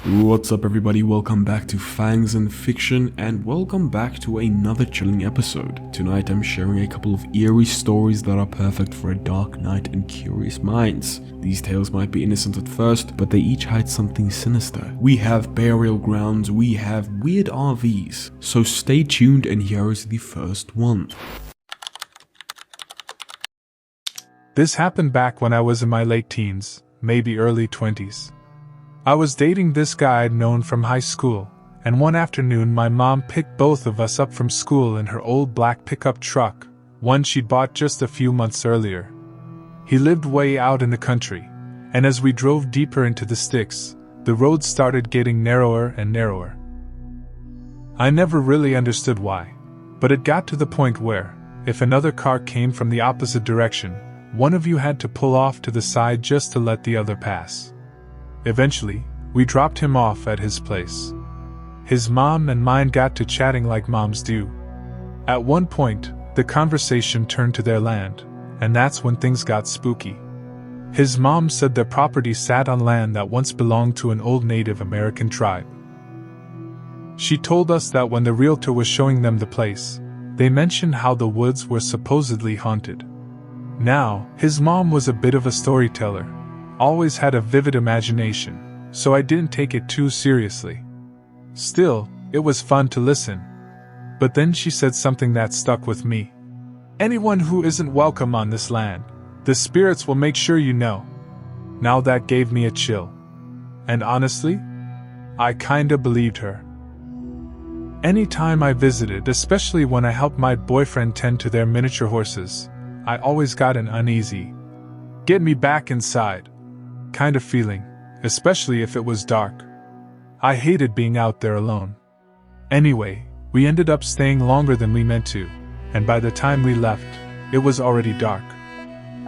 What's up everybody, welcome back to Fangs and Fiction and welcome back to another chilling episode. Tonight I'm sharing a couple of eerie stories that are perfect for a dark night and curious minds. These tales might be innocent at first, but they each hide something sinister. We have burial grounds, we have weird RVs, so stay tuned and here is the first one. This happened back when I was in my late teens, maybe early 20s. I was dating this guy I'd known from high school, and one afternoon my mom picked both of us up from school in her old black pickup truck, one she'd bought just a few months earlier. He lived way out in the country, and as we drove deeper into the sticks, the road started getting narrower and narrower. I never really understood why, but it got to the point where, if another car came from the opposite direction, one of you had to pull off to the side just to let the other pass. Eventually, we dropped him off at his place. His mom and mine got to chatting like moms do. At one point, the conversation turned to their land, and that's when things got spooky. His mom said their property sat on land that once belonged to an old Native American tribe. She told us that when the realtor was showing them the place, they mentioned how the woods were supposedly haunted. Now, his mom was a bit of a storyteller, always had a vivid imagination, so I didn't take it too seriously. Still, it was fun to listen. But then she said something that stuck with me. Anyone who isn't welcome on this land, the spirits will make sure you know. Now that gave me a chill. And honestly, I kinda believed her. Anytime I visited, especially when I helped my boyfriend tend to their miniature horses, I always got an uneasy, get me back inside kind of feeling, especially if it was dark. I hated being out there alone. Anyway, we ended up staying longer than we meant to, and by the time we left, it was already dark.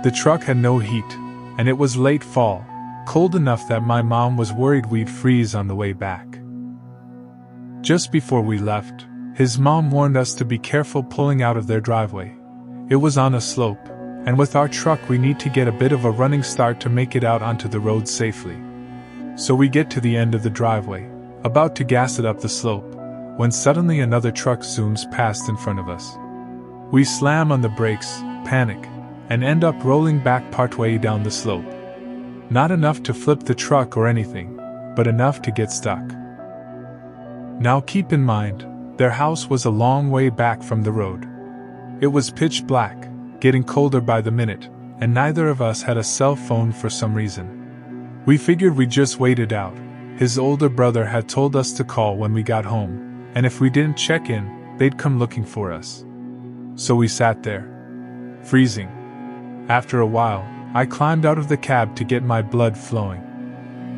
The truck had no heat, and it was late fall, cold enough that my mom was worried we'd freeze on the way back. Just before we left, his mom warned us to be careful pulling out of their driveway. It was on a slope, and with our truck we need to get a bit of a running start to make it out onto the road safely. So we get to the end of the driveway, about to gas it up the slope, when suddenly another truck zooms past in front of us. We slam on the brakes, panic, and end up rolling back partway down the slope. Not enough to flip the truck or anything, but enough to get stuck. Now keep in mind, their house was a long way back from the road. It was pitch black, getting colder by the minute, and neither of us had a cell phone for some reason. We figured we'd just wait it out. His older brother had told us to call when we got home, and if we didn't check in, they'd come looking for us. So we sat there, freezing. After a while, I climbed out of the cab to get my blood flowing.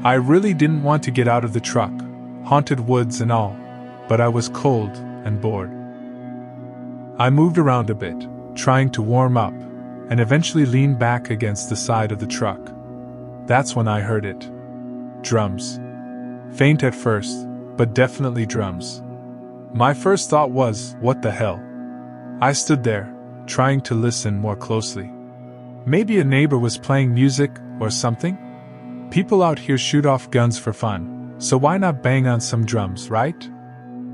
I really didn't want to get out of the truck, haunted woods and all, but I was cold and bored. I moved around a bit, trying to warm up, and eventually leaned back against the side of the truck. That's when I heard it. Drums. Faint at first, but definitely drums. My first thought was, what the hell? I stood there, trying to listen more closely. Maybe a neighbor was playing music, or something? People out here shoot off guns for fun, so why not bang on some drums, right?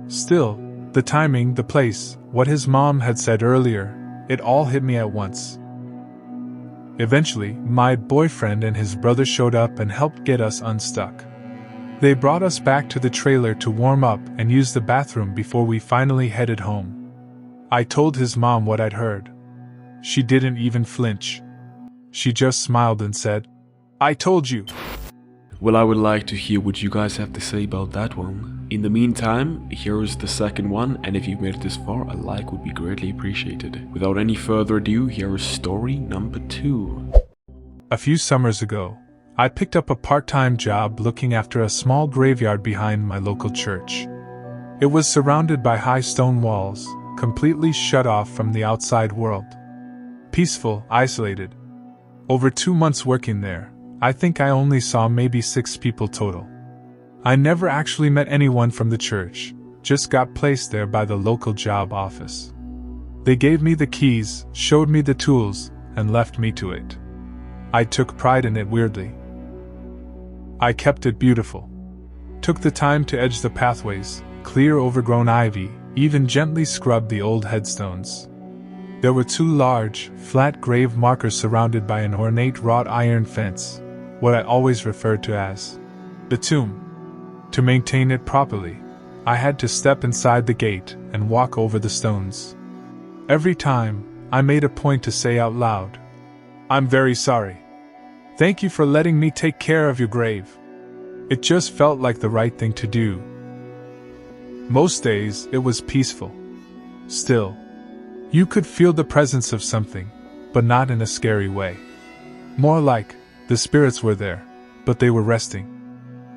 Still, the timing, the place, what his mom had said earlier, it all hit me at once. Eventually, my boyfriend and his brother showed up and helped get us unstuck. They brought us back to the trailer to warm up and use the bathroom before we finally headed home. I told his mom what I'd heard. She didn't even flinch. She just smiled and said, "I told you." Well, I would like to hear what you guys have to say about that one. In the meantime, here is the second one, and if you've made it this far, a like would be greatly appreciated. Without any further ado, here is story number 2. A few summers ago, I picked up a part-time job looking after a small graveyard behind my local church. It was surrounded by high stone walls, completely shut off from the outside world. Peaceful, isolated. Over 2 months working there, I think I only saw maybe 6 people total. I never actually met anyone from the church, just got placed there by the local job office. They gave me the keys, showed me the tools, and left me to it. I took pride in it weirdly. I kept it beautiful. took the time to edge the pathways, clear overgrown ivy, even gently scrubbed the old headstones. There were 2 large, flat grave markers surrounded by an ornate wrought iron fence, what I always referred to as the tomb. To maintain it properly, I had to step inside the gate and walk over the stones. Every time, I made a point to say out loud, "I'm very sorry. Thank you for letting me take care of your grave." It just felt like the right thing to do. Most days, it was peaceful. Still, you could feel the presence of something, but not in a scary way. More like, the spirits were there, but they were resting.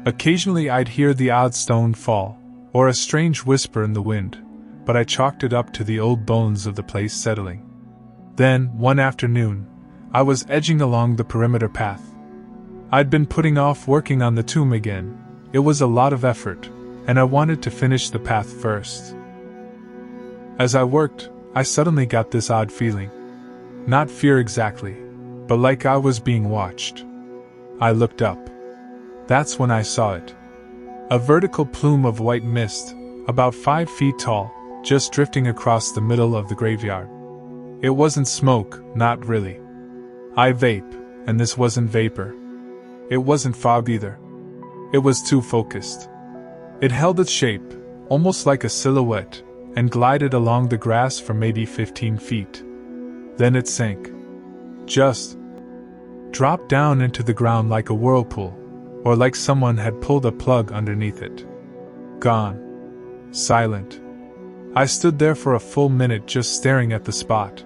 Occasionally I'd hear the odd stone fall, or a strange whisper in the wind, but I chalked it up to the old bones of the place settling. Then, one afternoon, I was edging along the perimeter path. I'd been putting off working on the tomb again. It was a lot of effort, and I wanted to finish the path first. As I worked, I suddenly got this odd feeling. Not fear exactly, but like I was being watched. I looked up. That's when I saw it. A vertical plume of white mist, about 5 feet tall, just drifting across the middle of the graveyard. It wasn't smoke, not really. I vape, and this wasn't vapor. It wasn't fog either. It was too focused. It held its shape, almost like a silhouette, and glided along the grass for maybe 15 feet. Then it sank. Just dropped down into the ground like a whirlpool, or like someone had pulled a plug underneath it. Gone. Silent. I stood there for a full minute just staring at the spot.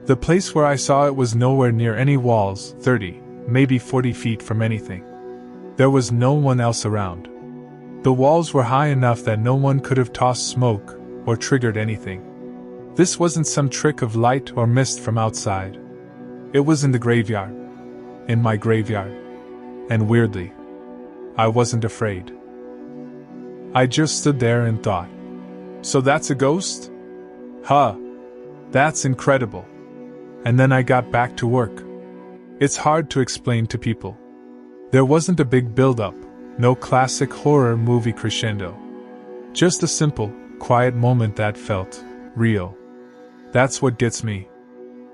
The place where I saw it was nowhere near any walls, 30, maybe 40 feet from anything. There was no one else around. The walls were high enough that no one could have tossed smoke or triggered anything. This wasn't some trick of light or mist from outside. It was in the graveyard. In my graveyard. And weirdly, I wasn't afraid. I just stood there and thought, so that's a ghost? Huh. That's incredible. And then I got back to work. It's hard to explain to people. There wasn't a big build-up, no classic horror movie crescendo. Just a simple, quiet moment that felt real. That's what gets me.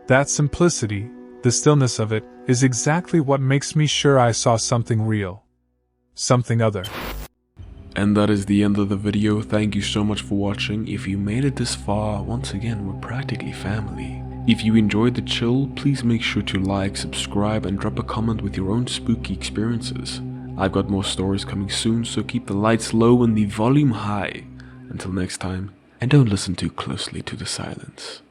That simplicity, the stillness of it, is exactly what makes me sure I saw something real. Something other. And that is the end of the video. Thank you so much for watching. If you made it this far, once again, we're practically family. If you enjoyed the chill, please make sure to like, subscribe, and drop a comment with your own spooky experiences. I've got more stories coming soon, so keep the lights low and the volume high. Until next time, and don't listen too closely to the silence.